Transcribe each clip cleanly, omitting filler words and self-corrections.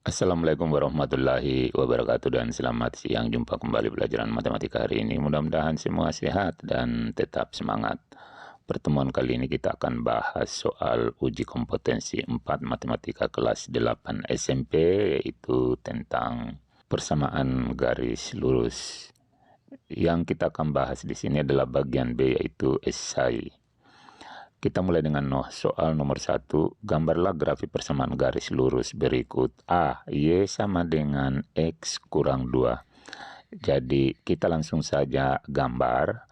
Assalamualaikum warahmatullahi wabarakatuh dan selamat siang. Jumpa kembali pelajaran matematika hari ini. Mudah-mudahan semua sehat dan tetap semangat. Pertemuan kali ini kita akan bahas soal uji kompetensi 4 matematika kelas 8 SMP, yaitu tentang persamaan garis lurus. Yang kita akan bahas di sini adalah bagian B, yaitu esai. Kita mulai dengan soal nomor 1. Gambarlah grafik persamaan garis lurus berikut. A, Y sama dengan X kurang 2. Jadi kita langsung saja gambar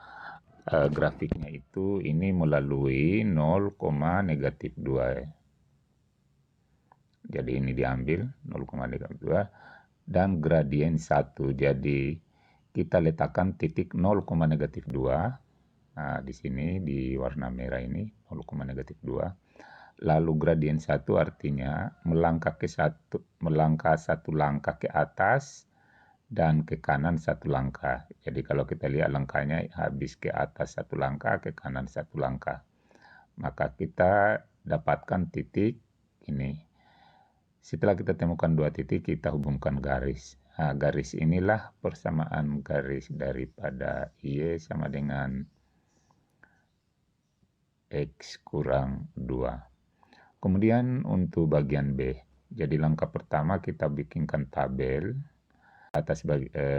grafiknya itu ini melalui 0, negatif 2. Jadi ini diambil 0, negatif 2 dan gradien 1. Jadi kita letakkan titik 0, negatif 2. Nah, di sini di warna merah ini 0, negatif 2. Lalu gradien 1 artinya melangkah satu langkah ke atas dan ke kanan satu langkah. Jadi kalau kita lihat langkahnya habis ke atas satu langkah, ke kanan satu langkah. Maka kita dapatkan titik ini. Setelah kita temukan dua titik, kita hubungkan garis. Nah, garis inilah persamaan garis daripada Y sama dengan X kurang 2. Kemudian untuk bagian B. Jadi langkah pertama kita bikinkan tabel atas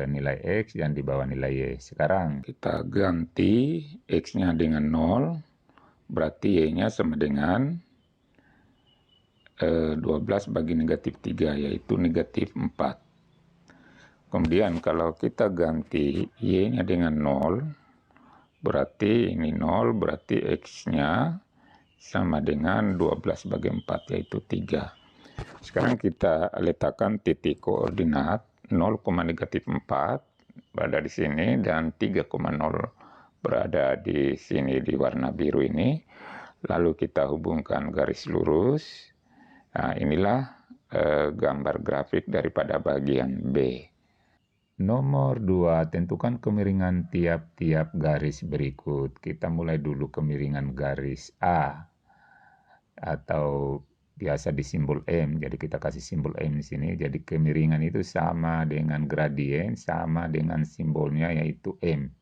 nilai X dan di bawah nilai Y. Sekarang kita ganti X-nya dengan 0, berarti Y-nya sama dengan 12 bagi negatif 3, yaitu negatif 4. Kemudian kalau kita ganti Y-nya dengan 0, berarti ini 0, berarti X-nya sama dengan 12 bagi 4, yaitu 3. Sekarang kita letakkan titik koordinat 0, negatif 4 berada di sini dan 3,0 berada di sini di warna biru ini. Lalu kita hubungkan garis lurus. Nah, inilah gambar grafik daripada bagian B. Nomor 2, tentukan kemiringan tiap-tiap garis berikut. Kita mulai dulu kemiringan garis A atau biasa disimbol M. Jadi kita kasih simbol M di sini. Jadi kemiringan itu sama dengan gradien, sama dengan simbolnya yaitu M.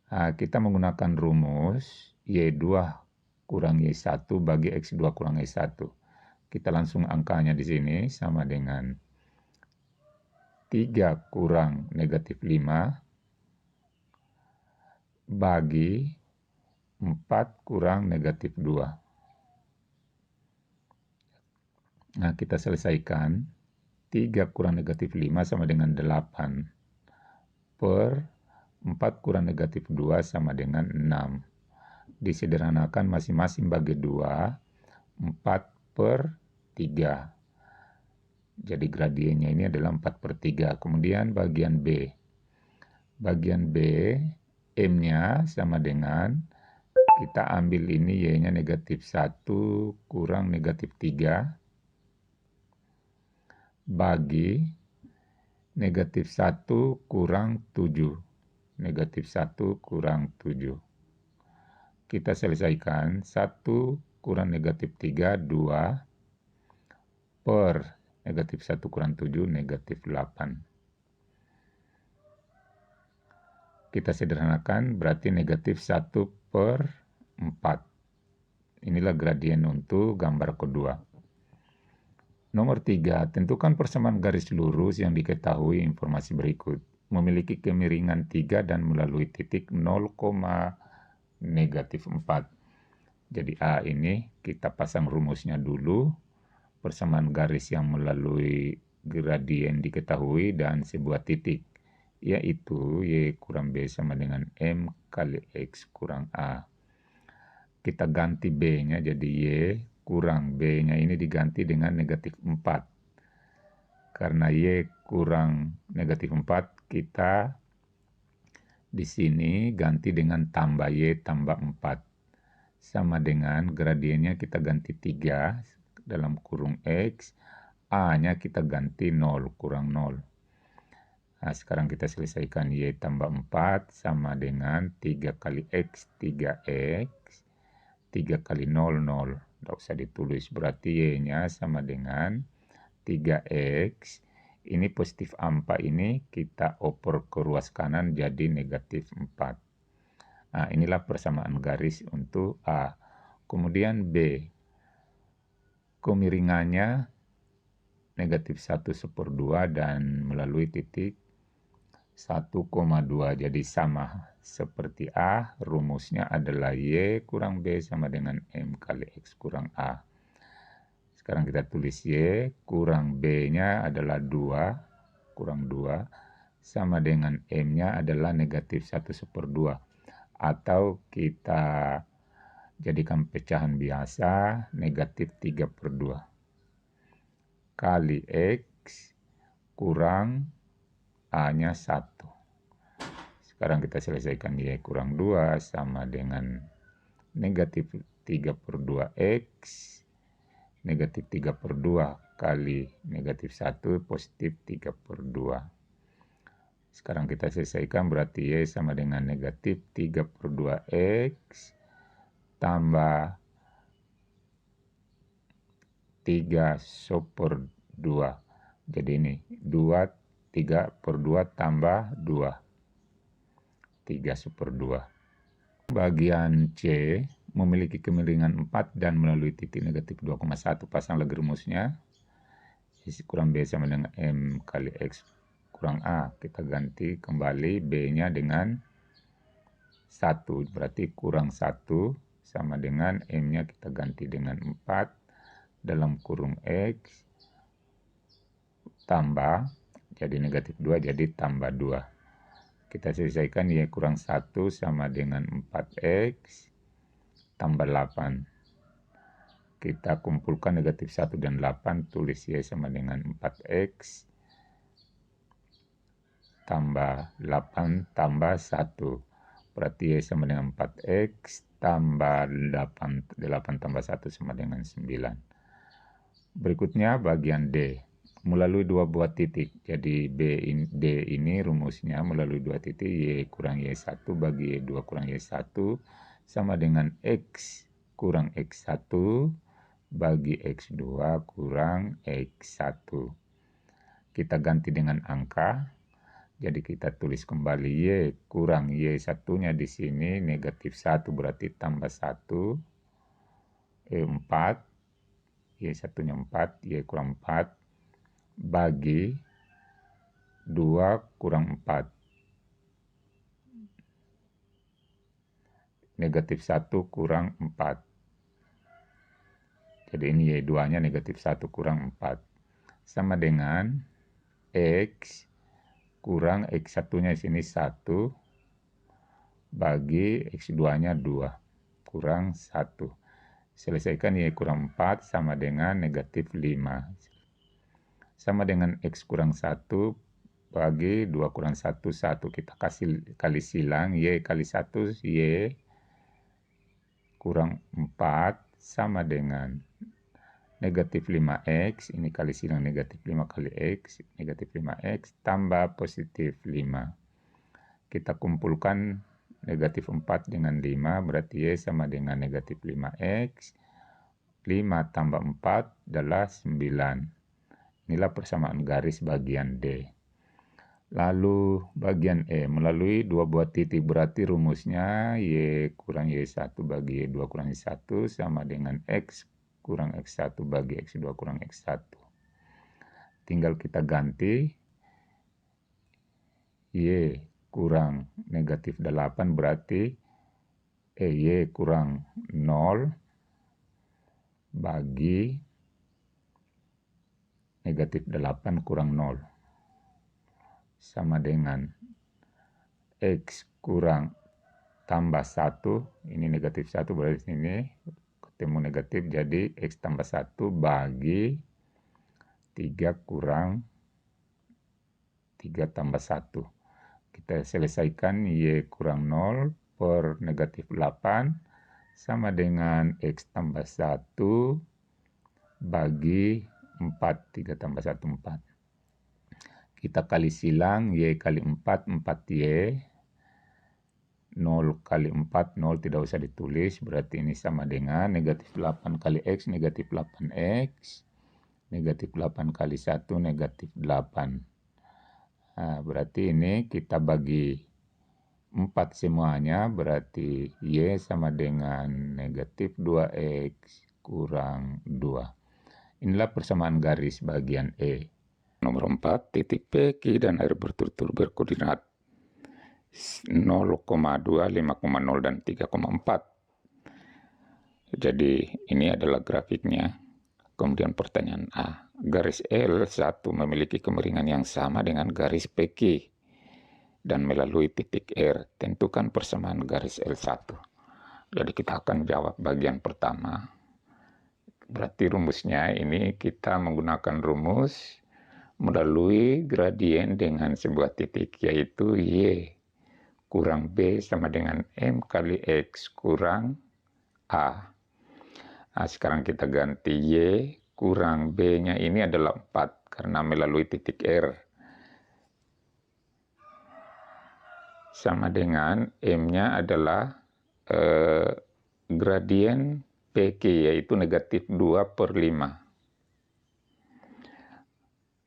Nah, kita menggunakan rumus Y2 kurang Y1 bagi X2 kurang Y1. Kita langsung angkanya di sini sama dengan 3 kurang negatif 5 bagi 4 kurang negatif 2. Nah, kita selesaikan. 3 kurang negatif 5 sama dengan 8 per 4 kurang negatif 2 sama dengan 6. Disederhanakan masing-masing bagi 2, 4 per 3. Jadi gradiennya ini adalah 4 per 3. Kemudian bagian B. Bagian B, M-nya sama dengan, kita ambil ini Y-nya negatif 1 kurang negatif 3 bagi negatif 1 kurang 7. Negatif 1 kurang 7. Kita selesaikan. 1 kurang negatif 3, 2 per negatif 1 kurang 7, negatif 8. Kita sederhanakan, berarti negatif 1 per 4. Inilah gradien untuk gambar kedua. Nomor 3, tentukan persamaan garis lurus yang diketahui informasi berikut. Memiliki kemiringan 3 dan melalui titik 0, negatif 4. Jadi A ini kita pasang rumusnya dulu. Persamaan garis yang melalui gradien diketahui dan sebuah titik, yaitu Y kurang B sama dengan M kali X kurang A. Kita ganti B-nya jadi Y kurang B-nya ini diganti dengan negatif 4. Karena Y kurang negatif 4, kita di sini ganti dengan tambah Y tambah 4. Sama dengan gradiennya kita ganti 3 dalam kurung X, A-nya kita ganti 0 kurang 0. Nah, sekarang kita selesaikan Y tambah 4 sama dengan 3 kali X, 3X, 3 kali 0, 0. Tidak usah ditulis, berarti Y-nya sama dengan 3x, ini positif 4 ini kita oper ke ruas kanan jadi negatif 4. Nah, inilah persamaan garis untuk A. Kemudian B, kemiringannya negatif 1/2 dan melalui titik 1,2. Jadi sama seperti A, rumusnya adalah Y kurang B sama dengan M kali X kurang A. Sekarang kita tulis Y kurang B-nya adalah 2, kurang 2, sama dengan M-nya adalah negatif 1/2. Atau kita jadikan pecahan biasa, negatif 3/2. Kali X kurang A-nya 1. Sekarang kita selesaikan Y kurang 2 sama dengan negatif 3/2X. Negatif 3/2 kali negatif 1 positif 3/2. Sekarang kita selesaikan berarti Y sama dengan negatif 3/2X tambah 3/2. Jadi ini 3/2 tambah 2. 3/2. Bagian C memiliki kemiringan 4 dan melalui titik negatif 2,1. Pasang lagi rumusnya. Isi kurang B sama dengan M kali X kurang A. Kita ganti kembali B-nya dengan 1. Berarti kurang 1 sama dengan M-nya kita ganti dengan 4 dalam kurung X tambah. Jadi negatif 2 jadi tambah 2. Kita selesaikan Y kurang 1 sama dengan 4X tambah 8. Kita kumpulkan negatif 1 dan 8, tulis Y sama dengan 4X tambah 8 tambah 1. Berarti Y sama dengan 4X tambah 8 tambah 1 sama dengan 9. Berikutnya bagian D. Melalui dua buah titik. Jadi D ini rumusnya melalui dua titik Y kurang Y1 bagi Y2 kurang Y1 sama dengan X kurang X1 bagi X2 kurang X1. Kita ganti dengan angka. Jadi kita tulis kembali Y kurang Y1-nya di sini negatif 1 berarti tambah 1. 4. Y1-nya 4, Y kurang 4. Bagi 2 kurang 4. Negatif 1 kurang 4. Jadi ini Y2-nya negatif 1 kurang 4. Sama dengan X kurang X1-nya sini 1 bagi X2-nya 2 kurang 1. Selesaikan Y kurang 4 sama dengan negatif 5. Sama dengan X kurang 1 bagi 2 kurang 1, 1. Kita kali silang, Y kali 1, Y kurang 4 sama dengan negatif 5X. Ini kali silang negatif 5 kali X, negatif 5X tambah positif 5. Kita kumpulkan negatif 4 dengan 5, berarti Y sama dengan negatif 5X. 5 tambah 4 adalah 9. Inilah persamaan garis bagian D. Lalu bagian E melalui dua buah titik berarti rumusnya Y kurang Y1 bagi Y2 kurang Y1 sama dengan X kurang X1 bagi X2 kurang X1. Tinggal kita ganti Y kurang negatif 8 berarti Y kurang 0 bagi negatif 8 kurang 0 sama dengan X kurang tambah 1, ini negatif 1 berarti ini ketemu negatif jadi X tambah 1 bagi 3 kurang 3 tambah 1. Kita selesaikan Y kurang 0 per negatif 8 sama dengan X tambah 1 bagi 4, 3 tambah 1, 4. Kita kali silang Y kali 4, 4Y. 0 kali 4, 0 tidak usah ditulis. Berarti ini sama dengan negatif 8 kali X, negatif 8X. Negatif 8 kali 1 negatif 8. Nah, berarti ini kita bagi 4 semuanya, berarti Y sama dengan negatif 2X kurang 2. Inilah persamaan garis bagian E. Nomor 4, titik P, Q, dan R berturut-turut berkoordinat 0,2, 5,0, dan 3,4. Jadi ini adalah grafiknya. Kemudian pertanyaan A, garis L1 memiliki kemiringan yang sama dengan garis PQ dan melalui titik R. Tentukan persamaan garis L1. Jadi kita akan jawab bagian pertama. Berarti rumusnya ini kita menggunakan rumus melalui gradien dengan sebuah titik, yaitu Y kurang B sama dengan M kali X kurang A. Nah, sekarang kita ganti Y kurang B-nya ini adalah 4 karena melalui titik R. Sama dengan M-nya adalah gradien PQ, yaitu negatif 2/5.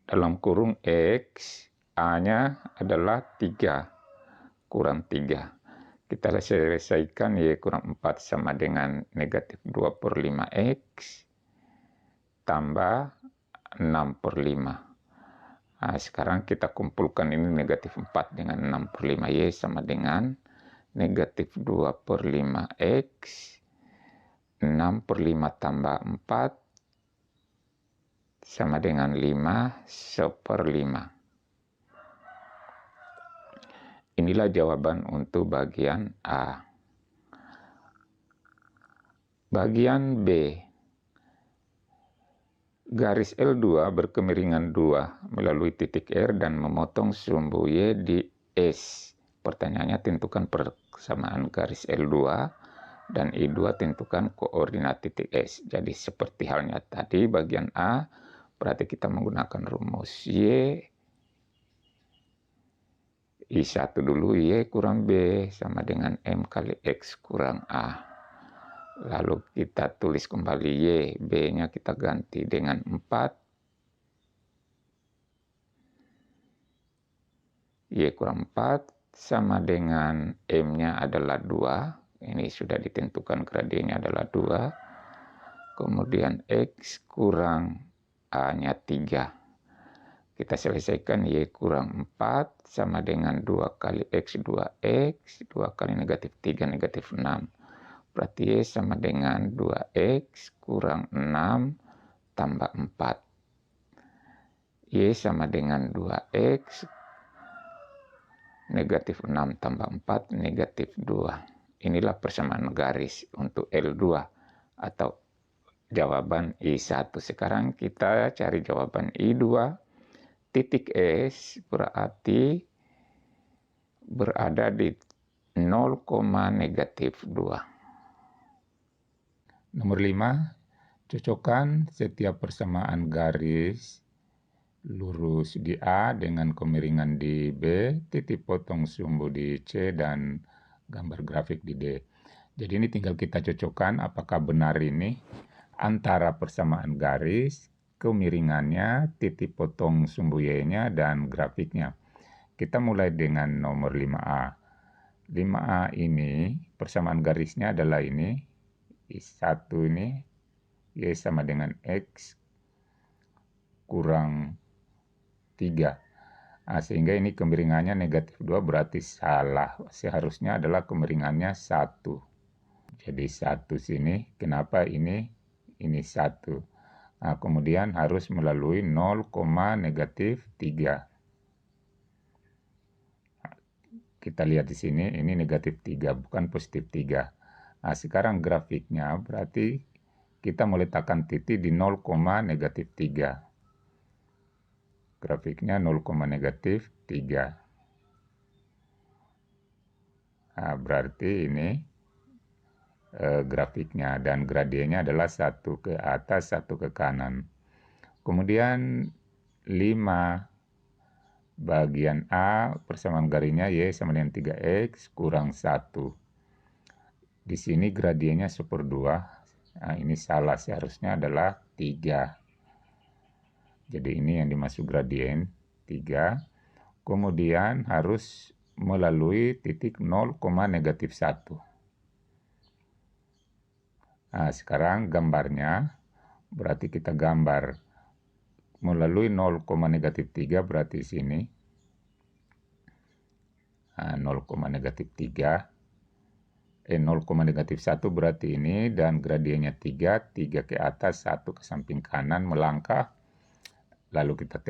Dalam kurung X, A-nya adalah 3 kurang 3. Kita selesaikan Y kurang 4 sama dengan negatif 2/5X tambah 6/5. Nah, sekarang kita kumpulkan ini negatif 4 dengan 6/5. Y sama dengan negatif 2/5X. 6/5 tambah 4 sama dengan 5/5. Inilah jawaban untuk bagian A. Bagian B. Garis L2 berkemiringan 2 melalui titik R dan memotong sumbu Y di S. Pertanyaannya, tentukan persamaan garis L2 dan I2, tentukan koordinat titik S. Jadi seperti halnya tadi bagian A, berarti kita menggunakan rumus Y. I1 dulu, Y kurang B sama dengan M kali X kurang A. Lalu kita tulis kembali Y, B-nya kita ganti dengan 4. Y kurang 4 sama dengan M-nya adalah 2. Ini sudah ditentukan gradiennya adalah 2. Kemudian X kurang A-nya 3. Kita selesaikan Y kurang 4 sama dengan 2 kali X, 2X, 2 kali negatif 3, negatif 6. Berarti Y sama dengan 2X kurang 6 tambah 4. Y sama dengan 2X, negatif 6 tambah 4, negatif 2. Inilah persamaan garis untuk L2 atau jawaban I1. Sekarang kita cari jawaban I2. Titik S berarti berada di 0, negatif 2. Nomor 5, cocokkan setiap persamaan garis lurus di A dengan kemiringan di B, titik potong sumbu di C, dan gambar grafik di D. Jadi ini tinggal kita cocokkan apakah benar ini antara persamaan garis, kemiringannya, titik potong sumbu Y-nya, dan grafiknya. Kita mulai dengan nomor 5A. 5A ini persamaan garisnya adalah ini. I1 ini Y sama dengan X kurang 3. Nah, sehingga ini kemiringannya negatif 2, berarti salah. Seharusnya adalah kemiringannya 1. Jadi 1 sini, kenapa ini 1? Nah, kemudian harus melalui 0, negatif 3. Kita lihat di sini, ini negatif 3, bukan positif 3. Nah, sekarang grafiknya berarti kita meletakkan titik di 0, negatif 3. Grafiknya 0, negatif 3. Nah, berarti ini grafiknya, dan gradiennya adalah 1 ke atas, 1 ke kanan. Kemudian 5 bagian A, persamaan garisnya Y sama dengan 3X kurang 1. Di sini gradiennya 1/2. Nah, ini salah, seharusnya adalah 3. Jadi ini yang dimaksud gradien 3. Kemudian harus melalui titik 0, negatif 1. Nah, sekarang gambarnya, berarti kita gambar melalui 0, negatif 3, berarti sini. Nah, 0, negatif 3. 0, negatif 1 berarti ini, dan gradiennya 3 ke atas, 1 ke samping kanan, melangkah. Lalu kita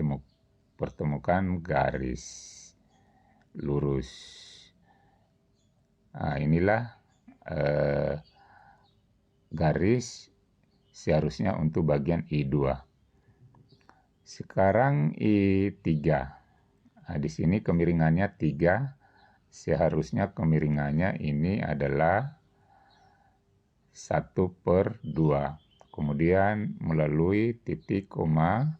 pertemukan garis lurus. Nah, inilah garis seharusnya untuk bagian I2. Sekarang I3. Nah, di sini kemiringannya 3. Seharusnya kemiringannya ini adalah 1/2. Kemudian melalui titik koma,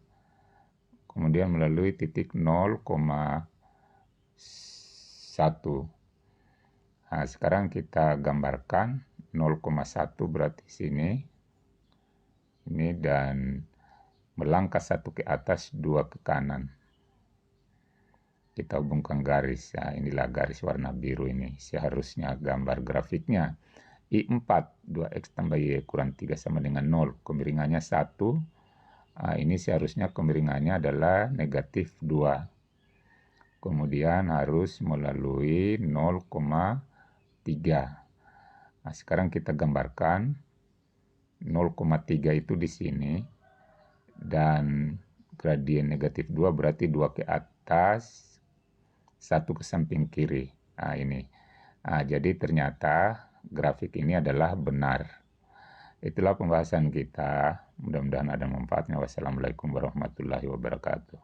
kemudian melalui titik 0,1. Nah, sekarang kita gambarkan 0,1 berarti sini. Ini dan melangkah 1 ke atas, 2 ke kanan. Kita hubungkan garis. Nah, inilah garis warna biru ini. Seharusnya gambar grafiknya. I4, 2X tambah Y kurang 3 sama dengan 0. Kemiringannya 1. Nah, ini seharusnya kemiringannya adalah negatif 2. Kemudian harus melalui 0,3. Nah, sekarang kita gambarkan 0,3 itu di sini. Dan gradien negatif 2 berarti 2 ke atas, 1 ke samping kiri. Nah, ini. Nah, jadi ternyata grafik ini adalah benar. Itulah pembahasan kita. Mudah-mudahan ada manfaatnya. Wassalamualaikum warahmatullahi wabarakatuh.